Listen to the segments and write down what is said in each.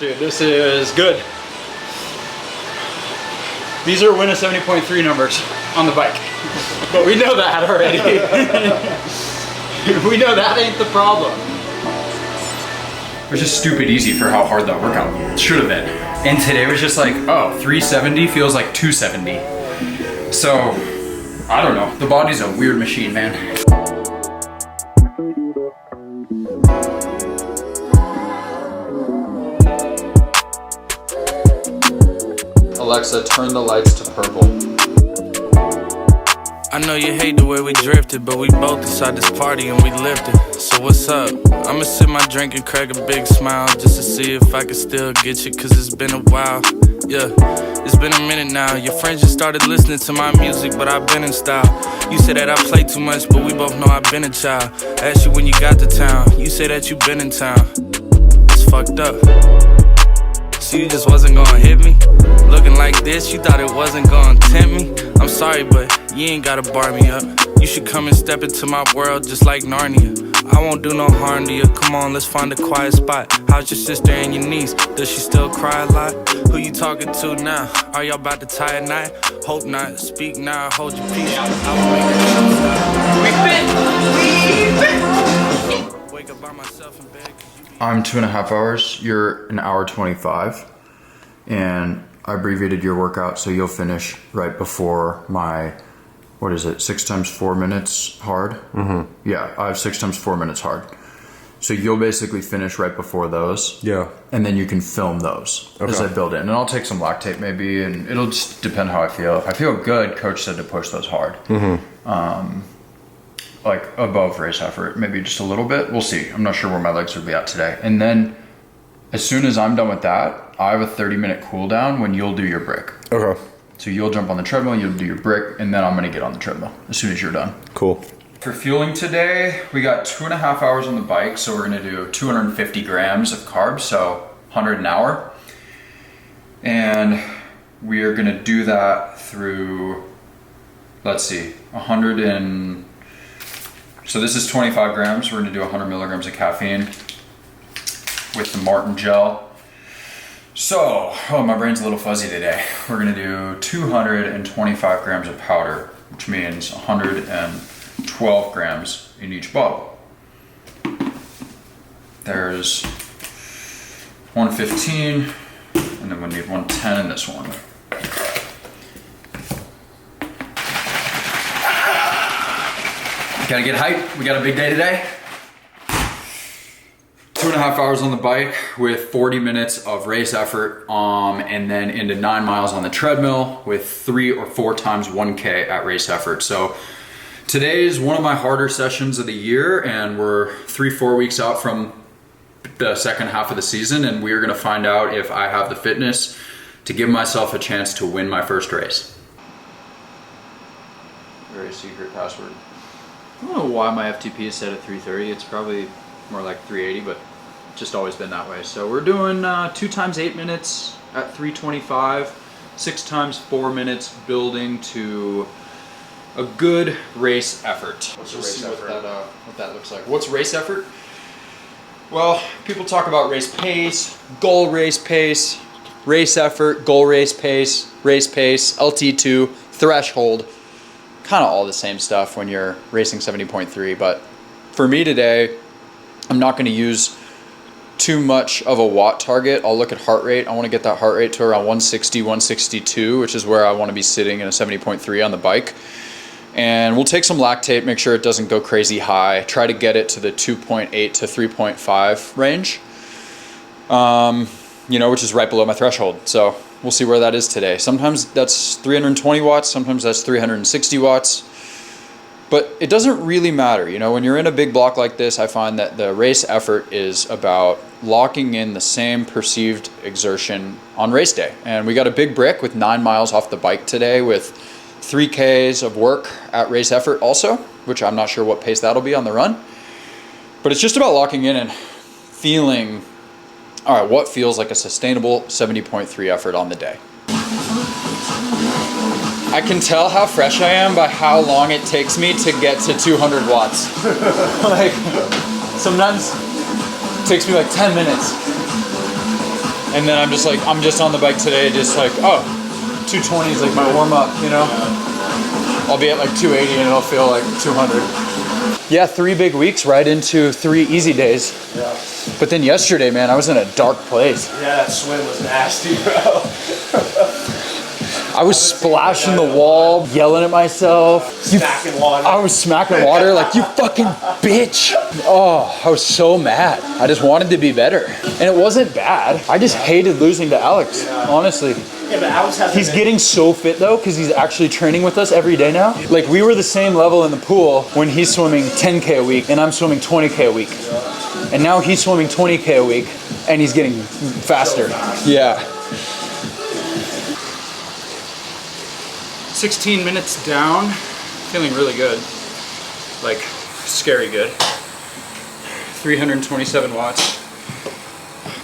Dude, this is good. These are winner 70.3 numbers on the bike, but we know that already. We know that ain't the problem. It was just stupid easy for how hard that workout should have been. And today was just like, oh, 370 feels like 270. So, I don't know. The body's a weird machine, man. Alexa, turn the lights to purple. I know you hate the way we drifted, but we both decided this party and we lived it. So what's up? I'ma sip my drink and crack a big smile just to see if I can still get you, cause it's been a while. Yeah, it's been a minute now. Your friends just started listening to my music, but I've been in style. You say that I play too much, but we both know I've been a child. Asked you when you got to town, you say that you been in town. It's fucked up. So you just wasn't gonna hit me? Looking like this, you thought it wasn't gonna tempt me? I'm sorry, but you ain't gotta bar me up. You should come and step into my world just like Narnia. I won't do no harm to you. Come on, let's find a quiet spot. How's your sister and your niece? Does she still cry a lot? Who you talking to now? Are y'all about to tie a knot? Hope not. Speak now. Hold your peace. I will make it. We fit. Wake up by myself in bed. I'm 2.5 hours. You're an hour 25, and I abbreviated your workout so you'll finish right before my, what is it, 6 times 4 minutes hard? Mm-hmm. Yeah, I have 6 times 4 minutes hard. So you'll basically finish right before those. Yeah. And then you can film those as I build in. And I'll take some lactate maybe, and it'll just depend how I feel. If I feel good, coach said to push those hard. Mm-hmm. Like above race effort, maybe just a little bit. We'll see. I'm not sure where my legs will be at today. And then as soon as I'm done with that, I have a 30-minute cool down when you'll do your brick. Okay. So you'll jump on the treadmill, you'll do your brick, and then I'm gonna get on the treadmill as soon as you're done. Cool. For fueling today, we got 2.5 hours on the bike, so we're gonna do 250 grams of carbs, so 100 an hour. And we are gonna do that through, let's see, 100 and, so this is 25 grams. We're gonna do 100 milligrams of caffeine with the Martin gel. So, oh, my brain's a little fuzzy today. We're gonna do 225 grams of powder, which means 112 grams in each bottle. There's 115, and then we need 110 in this one. Gotta get hyped. We got a big day today. 2.5 hours on the bike with 40 minutes of race effort, and then into 9 miles on the treadmill with 3 or 4 times 1K at race effort. So today is one of my harder sessions of the year, and we're 3-4 weeks out from the second half of the season, and we are gonna find out if I have the fitness to give myself a chance to win my first race. Very secret password. I don't know why my FTP is set at 330. It's probably more like 380, but just always been that way. So we're doing 2 times 8 minutes at 325, 6 times 4 minutes, building to a good race effort. What's a race effort? What that looks like. What's race effort? Well, people talk about race pace, goal race pace, race effort, goal race pace, LT2, threshold. Kind of all the same stuff when you're racing 70.3, but for me today, I'm not going to use too much of a watt target. I'll look at heart rate. I want to get that heart rate to around 160, 162, which is where I want to be sitting in a 70.3 on the bike. And we'll take some lactate, make sure it doesn't go crazy high. Try to get it to the 2.8 to 3.5 range, which is right below my threshold. So we'll see where that is today. Sometimes that's 320 watts, sometimes that's 360 watts. But it doesn't really matter. When you're in a big block like this, I find that the race effort is about locking in the same perceived exertion on race day. And we got a big brick with 9 miles off the bike today with 3Ks of work at race effort also, which I'm not sure what pace that'll be on the run. But it's just about locking in and feeling, all right, what feels like a sustainable 70.3 effort on the day. I can tell how fresh I am by how long it takes me to get to 200 watts. Like, sometimes it takes me like 10 minutes. And then I'm just on the bike today, just like, oh, 220 is like my warm up, you know? I'll be at like 280 and it'll feel like 200. Yeah, 3 big weeks right into 3 easy days. Yeah. But then yesterday, man, I was in a dark place. Yeah, that swim was nasty, bro. I was splashing the wall, yelling at myself. Smacking water. I was smacking water like, you fucking bitch. Oh, I was so mad. I just wanted to be better. And it wasn't bad. I just hated losing to Alex, honestly. Yeah, but Alex hasn't He's getting so fit though, because he's actually training with us every day now. Like, we were the same level in the pool when he's swimming 10K a week and I'm swimming 20K a week. And now he's swimming 20K a week and he's getting faster. Yeah. 16 minutes down, feeling really good. Like, scary good. 327 watts.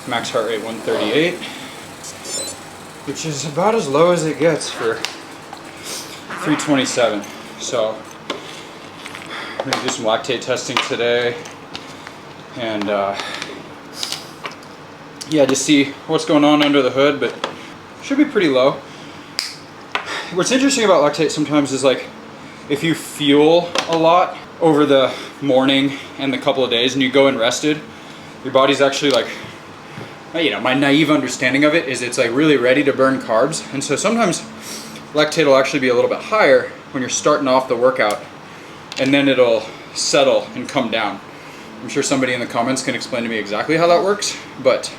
Max heart rate 138. Which is about as low as it gets for 327. So I'm gonna do some lactate testing today, and yeah, just see what's going on under the hood, but should be pretty low. What's interesting about lactate sometimes is, like, if you fuel a lot over the morning and the couple of days and you go in rested, your body's actually like, you know, my naive understanding of it is it's like really ready to burn carbs. And so sometimes lactate will actually be a little bit higher when you're starting off the workout, and then it'll settle and come down. I'm sure somebody in the comments can explain to me exactly how that works, but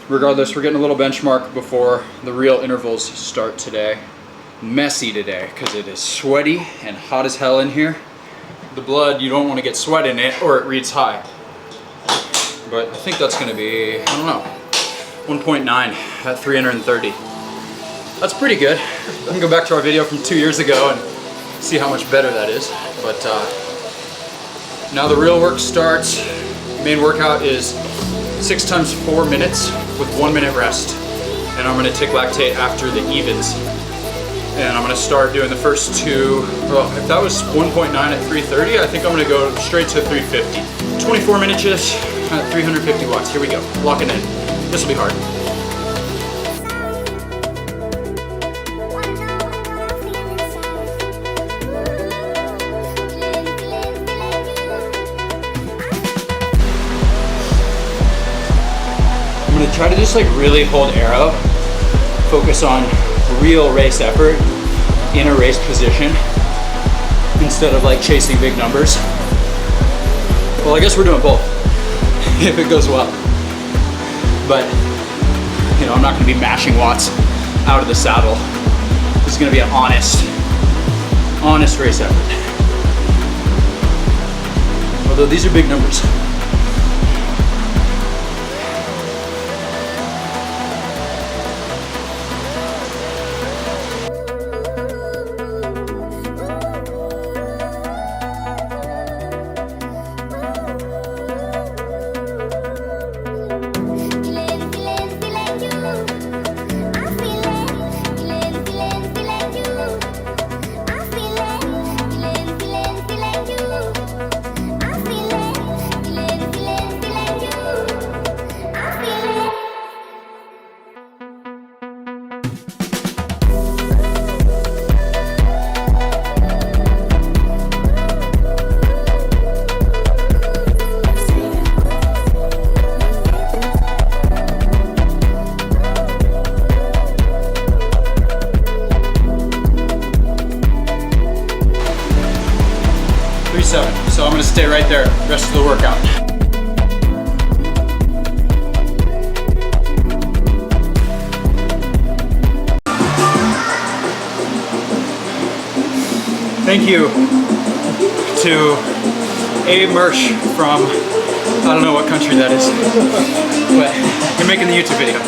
regardless, we're getting a little benchmark before the real intervals start today. Messy today because it is sweaty and hot as hell in here. The blood, you don't want to get sweat in it or it reads high. But I think that's going to be, I don't know, 1.9 at 330. That's pretty good. We can go back to our video from 2 years ago and see how much better that is. But now the real work starts. Main workout is 6 times 4 minutes with 1 minute rest. And I'm gonna take lactate after the evens. And I'm gonna start doing the first 2, well, if that was 1.9 at 330, I think I'm gonna go straight to 350. 24 minutes at 350 watts, here we go, locking in. This will be hard. I'm gonna try to just like really hold aero, focus on real race effort in a race position instead of like chasing big numbers. Well, I guess we're doing both if it goes well. But, you know, I'm not gonna be mashing watts out of the saddle. This is gonna be an honest race effort. Although these are big numbers. So I'm gonna stay right there rest of the workout. Thank you to Abe Mersch from, I don't know what country that is, but you're making the YouTube video.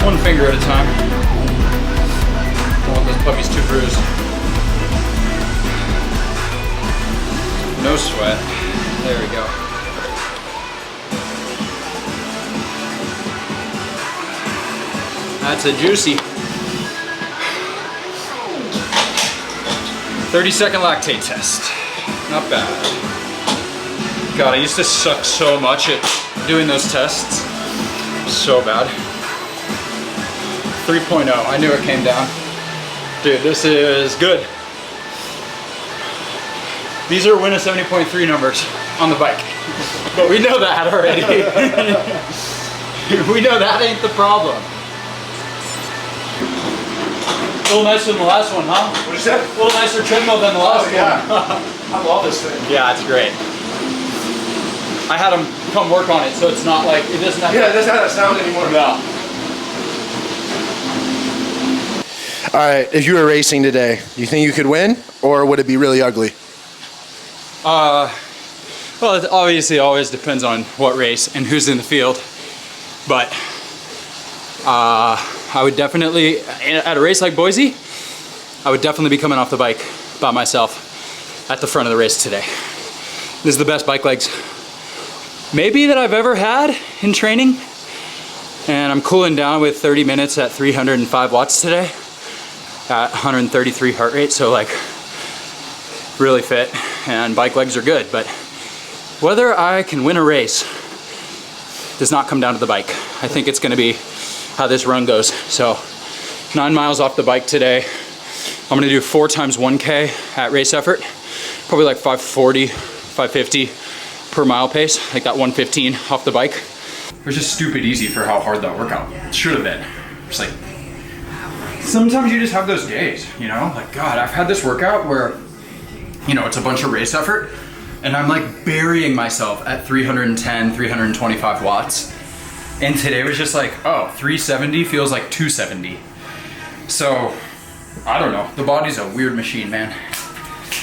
One finger at a time. Don't want those puppies too bruised. No sweat. There we go. That's a juicy 30-second lactate test. Not bad. God, I used to suck so much at doing those tests. So bad. 3.0, I knew it came down. Dude, this is good. These are Win a 70.3 numbers on the bike. But we know that already. We know that ain't the problem. A little nicer than the last one, huh? What is that? A little nicer treadmill than the last Yeah. one. I love this thing. Yeah, it's great. I had them come work on it, so it's not like, it doesn't have Yeah, it doesn't have that sound anymore. No. All right, if you were racing today, you think you could win, or would it be really ugly? Well, it obviously always depends on what race and who's in the field. But I would definitely, at a race like Boise, I would definitely be coming off the bike by myself at the front of the race today. This is the best bike legs maybe that I've ever had in training. And I'm cooling down with 30 minutes at 305 watts today at 133 heart rate. So like really fit, and bike legs are good. But whether I can win a race does not come down to the bike. I think it's gonna be how this run goes. So 9 miles off the bike today. I'm gonna do 4 times 1K at race effort. Probably like 540, 550 per mile pace. Like that 115 off the bike. It was just stupid easy for how hard that workout should have been. It's like, sometimes you just have those days, you know? Like, God, I've had this workout where, you know, it's a bunch of race effort, and I'm like burying myself at 310, 325 watts. And today was just like, oh, 370 feels like 270. So, I don't know. The body's a weird machine, man.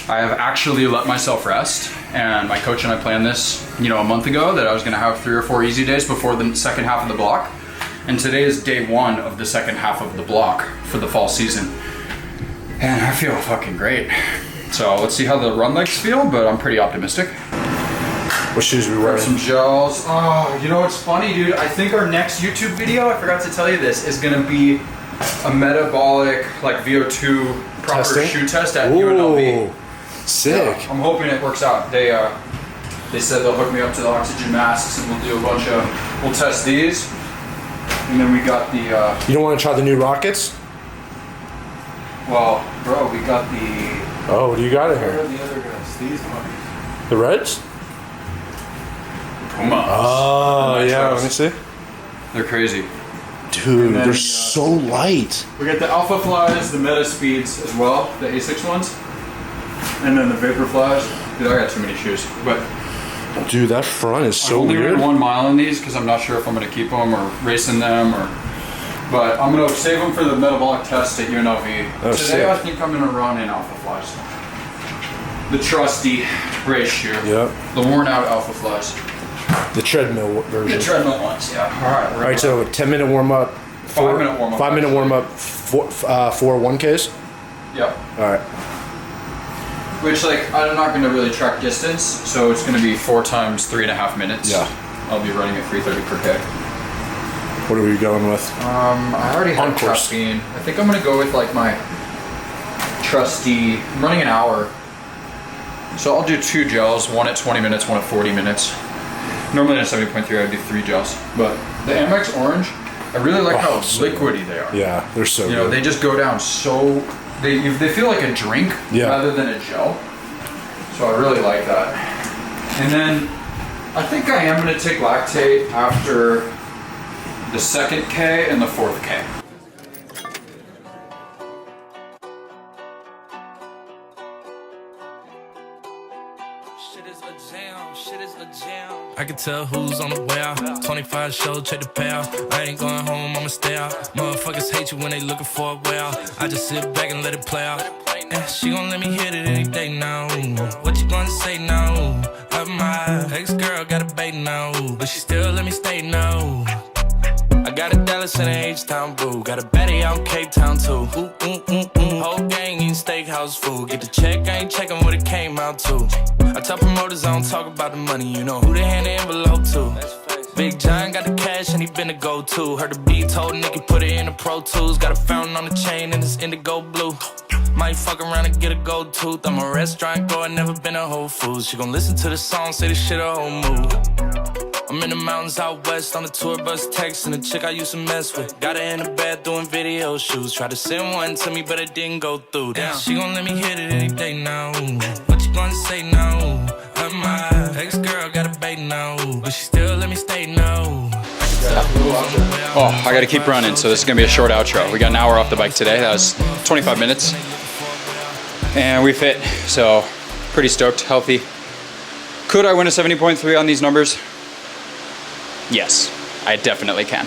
I have actually let myself rest, and my coach and I planned this, you know, a month ago, that I was gonna have 3 or 4 easy days before the second half of the block. And today is day 1 of the second half of the block for the fall season. And I feel fucking great. So let's see how the run legs feel, but I'm pretty optimistic. What shoes we Grab wearing? some gels. Oh, you know what's funny, dude? I think our next YouTube video, I forgot to tell you this, is gonna be a metabolic, like VO2 proper Testing? shoe test at UNLV. Sick. I'm hoping it works out. They said they'll hook me up to the oxygen masks, and we'll do a bunch of, we'll test these. And then we got the, You don't want to try the new rockets? well, bro, we got the, Oh, what do you got in where here? are the other guys? These ones. The Reds? Pumas. Oh, The yeah, Nitros. let me see. They're crazy. Dude, then they're the, so light. We got the Alpha Flies, the Meta Speeds as well, the A6 ones. And then the Vapor Flies. Dude, I got too many shoes. But Dude, that front is so I only weird. ran 1 mile in these because I'm not sure if I'm going to keep them or race in them, or. But I'm going to save them for the metabolic test at UNLV. Oh, Today sick. I think I'm going to run in Alpha Flies. The trusty race shoe. Yep. The worn out Alpha Flies. The treadmill version. The treadmill ones, yeah. Alright, All right, so 10-minute warm up. 5-minute warm up. 5-minute warm up. 4 1Ks. Yep. All right. Which, like, I'm not going to really track distance, so it's going to be 4 times 3.5 minutes. Yeah. I'll be running at 3:30 per K. What are we going with? I already have On course. caffeine. I think I'm going to go with, like, my trusty. I'm running an hour. So I'll do 2 gels, one at 20 minutes, one at 40 minutes. Normally in a 70.3 I'd do 3 gels. But the Amex Orange, I really like how so liquidy they are. Yeah, they're so You know, good. they just go down so, they feel like a drink Yeah. rather than a gel. So I really like that. And then I think I am going to take lactate after the 2nd K and the 4th K. Shit is a jam, shit is a jam. I can tell who's on the way out. 25 show, check the payout. I ain't going home, I'ma stay out. Motherfuckers hate you when they looking for a way out. I just sit back and let it play out. And she gon' let me hit it any day now. What you gonna say now? My ex-girl got a bait now, but she still let me stay now. I got a Dallas and an H-Town boo. Got a Betty out in Cape Town too. Whole gang eating steakhouse food. Get the check, I ain't checking what it came out to. I tell promoters I don't talk about the money, you know who they hand the envelope to. Big John got the cash and he been the go-to. Heard the beat told Nicky put it in the Pro Tools. Got a fountain on the chain and it's indigo blue. Might fuck around and get a gold tooth. I'm a restaurant goer, never been a Whole Foods. She gon' listen to the song, say this shit a whole move. I'm in the mountains out west on the tour bus texting the chick I used to mess with. Got her in the bed doing video shoots. Tried to send one to me but it didn't go through. Damn, she gon' let me hit it any day now. What you gonna say now? My ex-girl got a bait now, but she still let me stay now. Oh, I gotta keep running, so this is gonna be a short outro. We got an hour off the bike today. That was 25 minutes. And we fit, so pretty stoked, healthy. Could I win a 70.3 on these numbers? Yes, I definitely can.